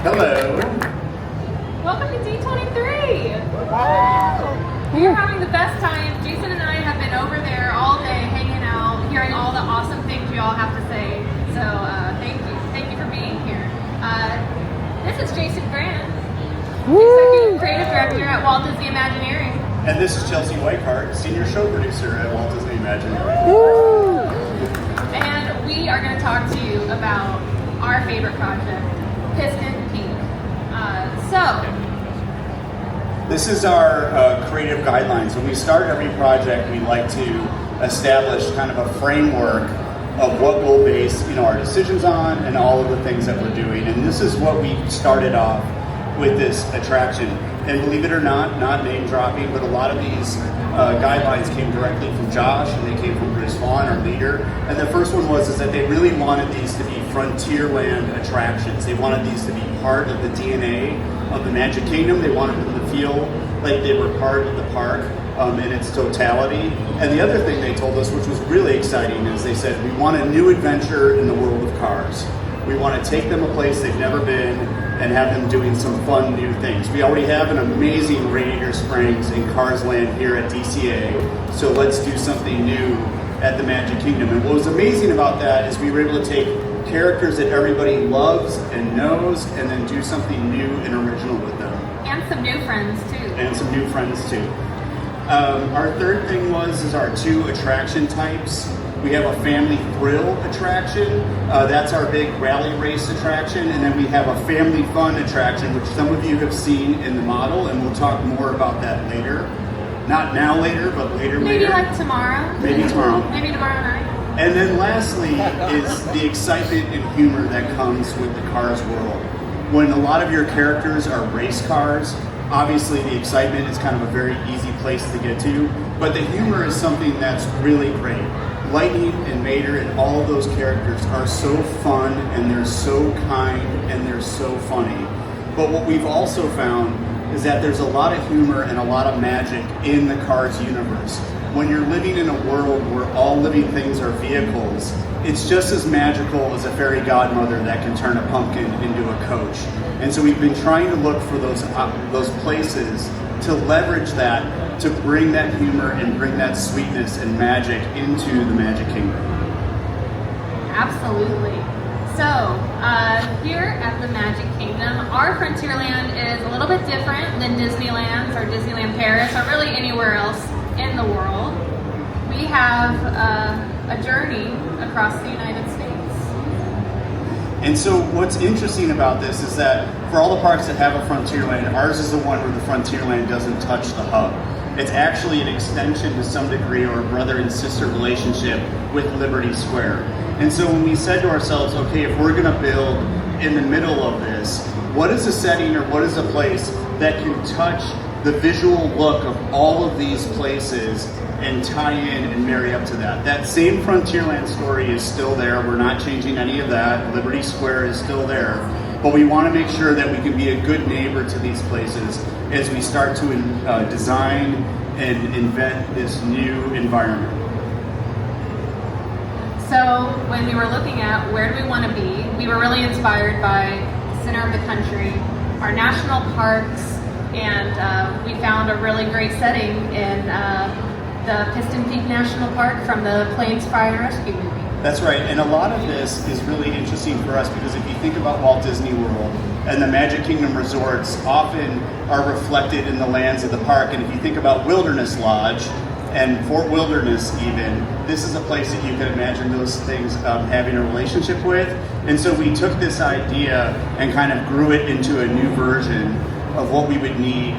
Hello. Welcome to D23. We're having the best time. Jason and I have been over there all day hanging out, hearing all the awesome things you all have to say. So thank you. Thank you for being here. This is Jason Grant, Executive Creative Director at Walt Disney Imagineering. And this is Chelsea Whitehart, Senior Show Producer at Walt Disney Imagineering. And we are going to talk to you about our favorite project, Piston Peak. This is our creative guidelines. When we start every project, we like to establish kind of a framework of what we'll base our decisions on and all of the things that we're doing. And this is what we started off with this attraction. And believe it or not name dropping, but a lot of these guidelines came directly from Josh, and they came from Bruce Vaughn, our leader. And the first one was that they really wanted these to be Frontierland attractions. They wanted these to be part of the DNA of the Magic Kingdom. They wanted them to feel like they were part of the park in its totality. And the other thing they told us, which was really exciting, is they said, we want a new adventure in the world of cars. We want to take them a place they've never been and have them doing some fun new things. We already have an amazing Radiator Springs and Cars Land here at DCA, so let's do something new at the Magic Kingdom. And what was amazing about that is we were able to take characters that everybody loves and knows and then do something new and original with them. And some new friends too. And some new friends too. Our third thing is our two attraction types. We have a family thrill attraction. That's our big rally race attraction. And then we have a family fun attraction, which some of you have seen in the model, and we'll talk more about that later. Not now later, but later. Maybe like tomorrow. Maybe tomorrow. Maybe tomorrow night. And then lastly is the excitement and humor that comes with the Cars world. When a lot of your characters are race cars, obviously the excitement is kind of a very easy place to get to, but the humor is something that's really great. Lightning and Mater and all of those characters are so fun, and they're so kind, and they're so funny. But what we've also found is that there's a lot of humor and a lot of magic in the Cars universe. When you're living in a world where all living things are vehicles, it's just as magical as a fairy godmother that can turn a pumpkin into a coach. And so we've been trying to look for those places to leverage that, to bring that humor and bring that sweetness and magic into the Magic Kingdom. Absolutely. So, here at the Magic Kingdom, our Frontierland is a little bit different than Disneyland's or Disneyland Paris or really anywhere else in the world. We have a journey across the United States. And so what's interesting about this is that for all the parks that have a Frontierland, ours is the one where the Frontierland doesn't touch the hub. It's actually an extension to some degree, or a brother and sister relationship with Liberty Square. And so when we said to ourselves, okay, if we're gonna build in the middle of this, what is a setting or what is a place that can touch the visual look of all of these places and tie in and marry up to that? That same Frontierland story is still there. We're not changing any of that. Liberty Square is still there. But we want to make sure that we can be a good neighbor to these places as we start to design and invent this new environment. So when we were looking at where do we want to be, we were really inspired by the center of the country, our national parks, and we found a really great setting in the Piston Peak National Park from the Planes Fire and Rescue movie. That's right, and a lot of this is really interesting for us because if you think about Walt Disney World and the Magic Kingdom resorts often are reflected in the lands of the park, and if you think about Wilderness Lodge and Fort Wilderness even, this is a place that you can imagine those things having a relationship with. And so we took this idea and kind of grew it into a new version of what we would need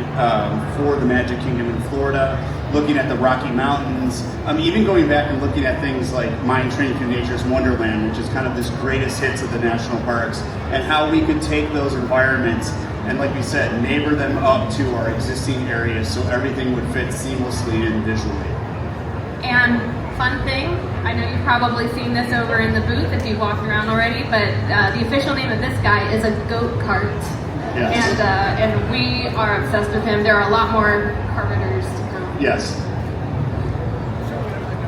for the Magic Kingdom in Florida, looking at the Rocky Mountains, even going back and looking at things like Mine Train Through Nature's Wonderland, which is kind of this greatest hits of the national parks, and how we could take those environments and, like we said, neighbor them up to our existing areas so everything would fit seamlessly and visually. And fun thing, I know you've probably seen this over in the booth if you've walked around already, but the official name of this guy is a goat cart. Yes. And we are obsessed with him. There are a lot more carpenters to come. Yes.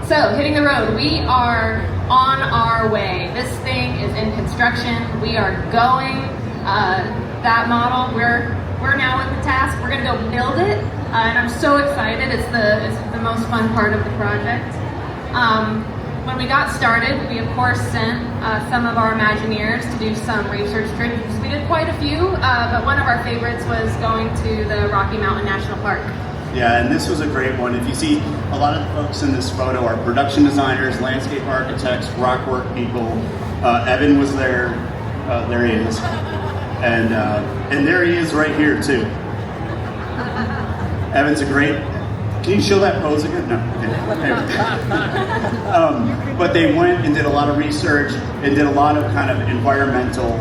So, hitting the road, we are on our way. This thing is in construction. We are going. that model. We're now with the task. We're gonna go build it, and I'm so excited. It's the most fun part of the project. When we got started, we of course sent some of our Imagineers to do some research trips. We did quite a few, but one of our favorites was going to the Rocky Mountain National Park. Yeah, and this was a great one. If you see, a lot of the folks in this photo are production designers, landscape architects, rock work people. Evan was there. There he is. And there he is right here too. Evan's a great. Can you show that pose again? No. Okay. But they went and did a lot of research and did a lot of kind of environmental.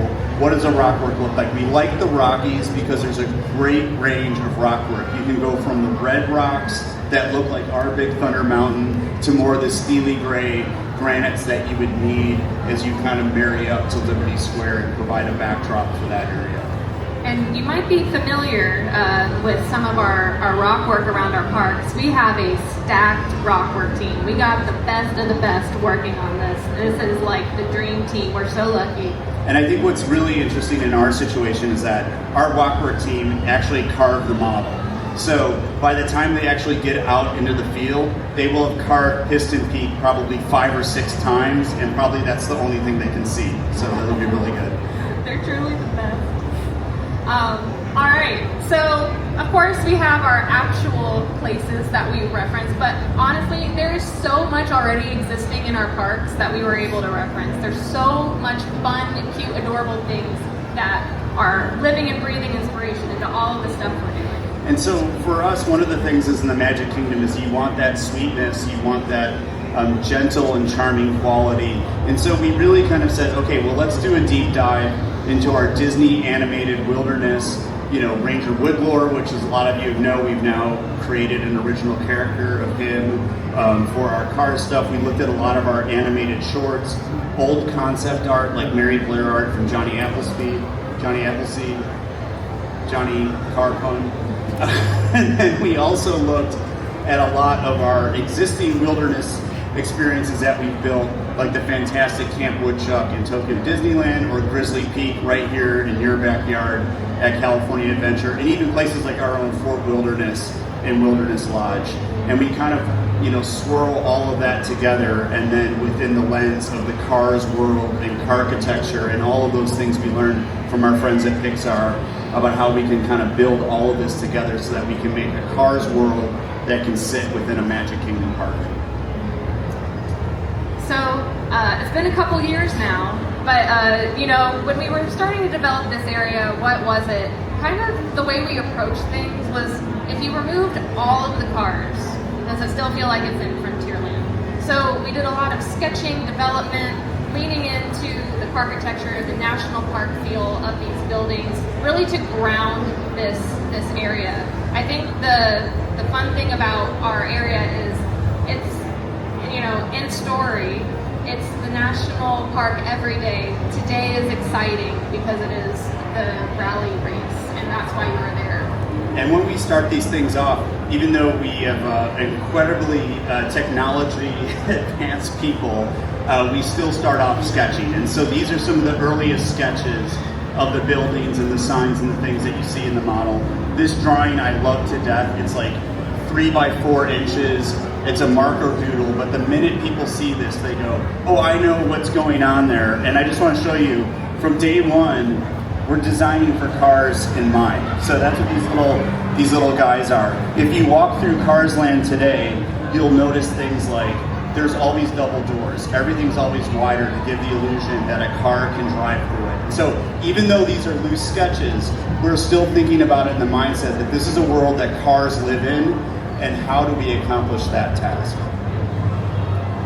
What does a rock work look like? We like the Rockies because there's a great range of rock work. You can go from the red rocks that look like our Big Thunder Mountain to more of the steely gray granites that you would need as you kind of marry up to Liberty Square and provide a backdrop for that area. And you might be familiar with some of our rock work around our parks. We have a stacked rock work team. We got the best of the best working on this. This is like the dream team. We're so lucky. And I think what's really interesting in our situation is that our rock work team actually carved the model. So by the time they actually get out into the field, they will have carved Piston Peak probably 5 or 6 times, and probably that's the only thing they can see. So that'll be really good. They're truly the best. All right, so of course we have our actual places that we reference, but honestly, there's so much already existing in our parks that we were able to reference. There's so much fun, cute, adorable things that are living and breathing inspiration into all of the stuff we're doing. And so for us, one of the things is in the Magic Kingdom is you want that sweetness, you want that gentle and charming quality. And so we really kind of said, okay, well, let's do a deep dive into our Disney animated wilderness, Ranger Woodlore, which is a lot of you know, we've now created an original character of him. For our Cars stuff, we looked at a lot of our animated shorts, old concept art like Mary Blair art from Johnny Appleseed, Johnny Carpone. And then we also looked at a lot of our existing wilderness experiences that we've built, like the fantastic Camp Woodchuck in Tokyo Disneyland, or Grizzly Peak right here in your backyard at California Adventure, and even places like our own Fort Wilderness and Wilderness Lodge. And we kind of, swirl all of that together, and then within the lens of the Cars world and architecture and all of those things we learned from our friends at Pixar about how we can kind of build all of this together so that we can make a Cars world that can sit within a Magic Kingdom park. So it's been a couple years now, but when we were starting to develop this area, what was it? Kind of the way we approached things was, if you removed all of the cars, does it still feel like it's in Frontierland? So we did a lot of sketching, development, leaning into the architecture, the national park feel of these buildings, really to ground this area. I think the fun thing about our area is it's, in story, it's the national park every day. Today is exciting because it is the rally race, and that's why you were there. And when we start these things off, even though we have incredibly technology advanced people, we still start off sketching. And so these are some of the earliest sketches of the buildings and the signs and the things that you see in the model. This drawing I love to death. It's like 3 by 4 inches. It's a marker doodle, but the minute people see this, they go, oh, I know what's going on there. And I just want to show you, from day one, we're designing for cars in mind. So that's what these little guys are. If you walk through Cars Land today, you'll notice things like there's always double doors. Everything's always wider to give the illusion that a car can drive through it. So even though these are loose sketches, we're still thinking about it in the mindset that this is a world that cars live in, and how do we accomplish that task?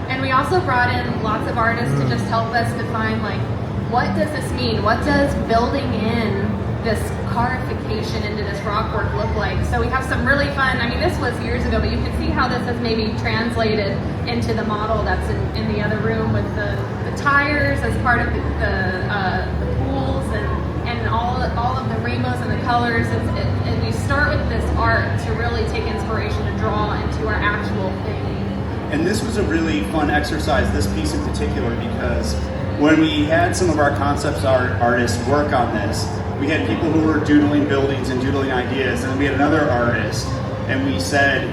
And we also brought in lots of artists to just help us define, what does this mean? What does building in this carification into this rock work look like? So we have some really fun, this was years ago, but you can see how this has maybe translated into the model that's in the other room with the tires as part of the pools and all of the rainbows and the colors. And we start with this art to really take inspiration to draw into our actual thing. And this was a really fun exercise, this piece in particular, because when we had some of our concept artists work on this, we had people who were doodling buildings and doodling ideas, and then we had another artist, and we said,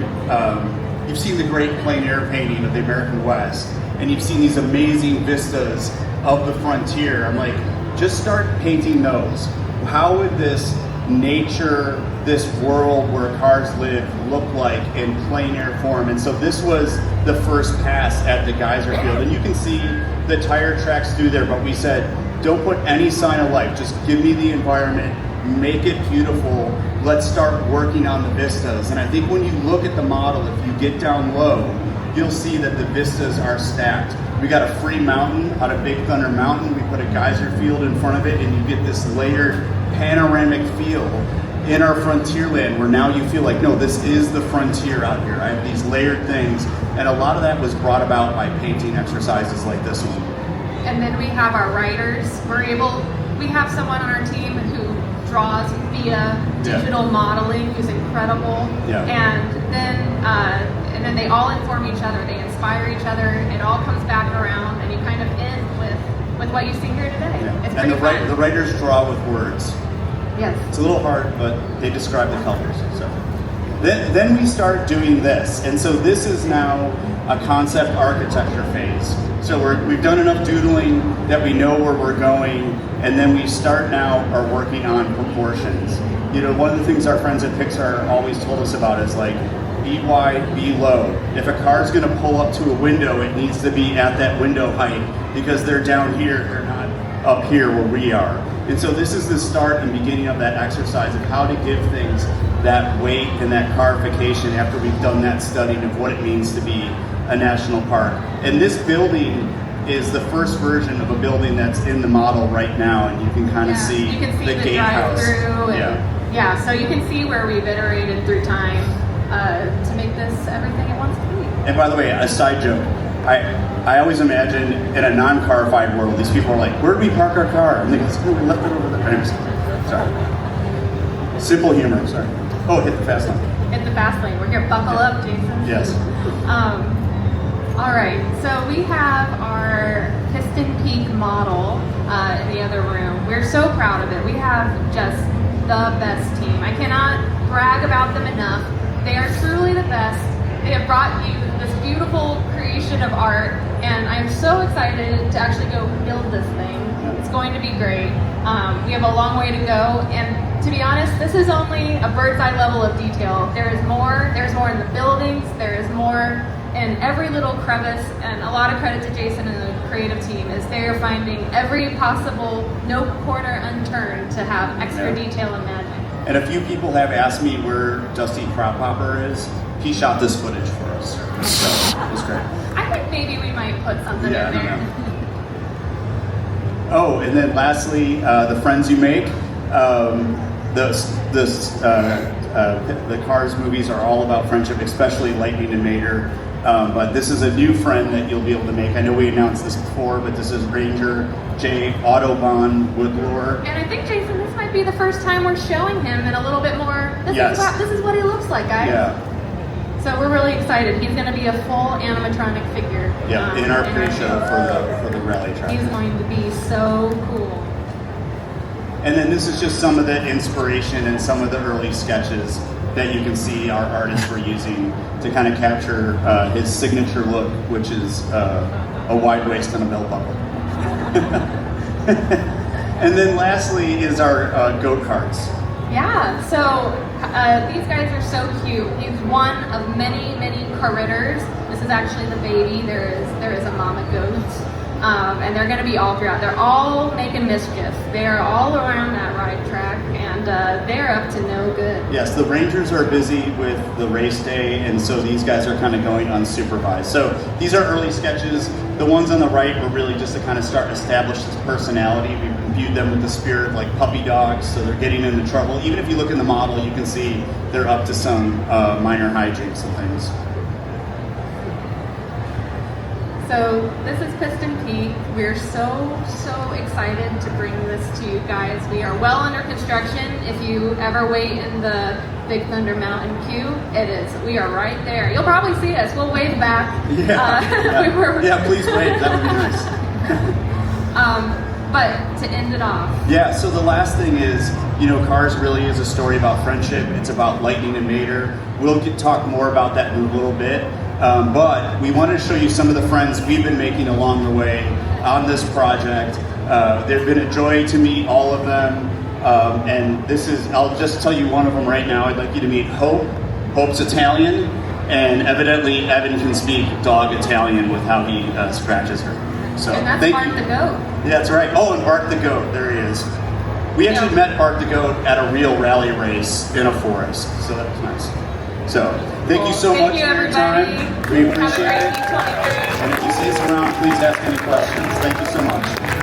you've seen the great plein air painting of the American West, and you've seen these amazing vistas of the frontier. I'm like, just start painting those. How would this nature, this world where cars live, look like in plein air form? And so this was the first pass at the geyser field, and you can see the tire tracks through there, but we said, don't put any sign of life, just give me the environment, make it beautiful, let's start working on the vistas. And I think when you look at the model, if you get down low, you'll see that the vistas are stacked. We got a free mountain out of Big Thunder Mountain, we put a geyser field in front of it, and you get this layered panoramic feel in our frontierland, where now you feel like, no, this is the frontier out here. I have these layered things, and a lot of that was brought about by painting exercises like this one. And then we have our writers. We have someone on our team who draws via digital modeling, who's incredible. Yeah. And then they all inform each other. They inspire each other. It all comes back around, and you kind of end with what you see here today. Yeah. It's And pretty fun. the writers draw with words. Yes. It's a little hard, but they describe the colors. So then we start doing this, and so this is now a concept architecture phase. So we've done enough doodling that we know where we're going, and then we start now are working on proportions. You know, one of the things our friends at Pixar always told us about is like, be wide, be low. If a car's going to pull up to a window, it needs to be at that window height, because they're down here, they're not up here where we are. And so this is the start and beginning of that exercise of how to give things that weight and that carification after we've done that studying of what it means to be a national park. And this building is the first version of a building that's in the model right now, and you can kind of see, you can see the gatehouse. drive-through. Yeah, so you can see where we've iterated through time to make this everything it wants to be. And by the way, a side joke, I always imagine in a non-carified world, these people are like, where do we park our car? I'm thinking, oh, we left it over there. Anyways, sorry. Simple humor, sorry. Oh, hit the fast lane. Hit the fast lane. We're here. Buckle up, Jason. Yes. All right. So we have our Piston Peak model in the other room. We're so proud of it. We have just the best team. I cannot brag about them enough. They are truly the best. They have brought you this beautiful creation of art, and I'm so excited to actually go build this thing. It's going to be great. We have a long way to go, and to be honest, this is only a bird's eye level of detail. There is more. There's more in the buildings. There is more in every little crevice, and a lot of credit to Jason and the creative team is they are finding every possible no corner unturned to have extra detail and magic. And a few people have asked me where Dusty Crop Hopper is. He shot this footage for us, so it was great. I think maybe we might put something in I don't there. know. Oh, and then lastly, the friends you make. The Cars movies are all about friendship, especially Lightning and Mater. But this is a new friend that you'll be able to make. I know we announced this before, but this is Ranger J. Autobahn Woodlore. And I think, Jason, this might be the first time we're showing him in a little bit more. This is what he looks like, guys. Yeah. So we're really excited. He's going to be a full animatronic figure. Yeah, in our pre-show for the rally track. He's going to be so cool. And then this is just some of the inspiration and some of the early sketches that you can see our artists were using to kind of capture his signature look, which is a wide waist and a belt buckle. And then lastly is our goat carts. Yeah, so these guys are so cute. He's one of many, many critters. This is actually the baby. There is a mama goat. And they're going to be all throughout. They're all making mischief. They are all around that ride track, and they're up to no good. Yes, the Rangers are busy with the race day, and so these guys are kind of going unsupervised. So these are early sketches. The ones on the right were really just to kind of start to establish this personality. We imbued them with the spirit like puppy dogs, so they're getting into trouble. Even if you look in the model, you can see they're up to some minor hijinks and things. So this is Piston Peak. We're so excited to bring this to you guys. We are well under construction. If you ever wait in the Big Thunder Mountain queue, we are right there. You'll probably see us. We'll wave back. Yeah, please wave. That would be nice. But to end it off. Yeah, so the last thing is, Cars really is a story about friendship. It's about Lightning and Mater. We'll talk more about that in a little bit. But we wanted to show you some of the friends we've been making along the way on this project. They've been a joy to meet all of them. And I'll just tell you one of them right now. I'd like you to meet Hope. Hope's Italian, and evidently Evan can speak dog Italian with how he scratches her. So, and that's Bart the goat. Yeah, that's right. Oh, and Bart the goat. There he is. We actually met Bart the goat at a real rally race in a forest, so that was nice. So, thank you so much for your time. We appreciate it. Have a great D23. And if you see us around, please ask any questions. Thank you so much.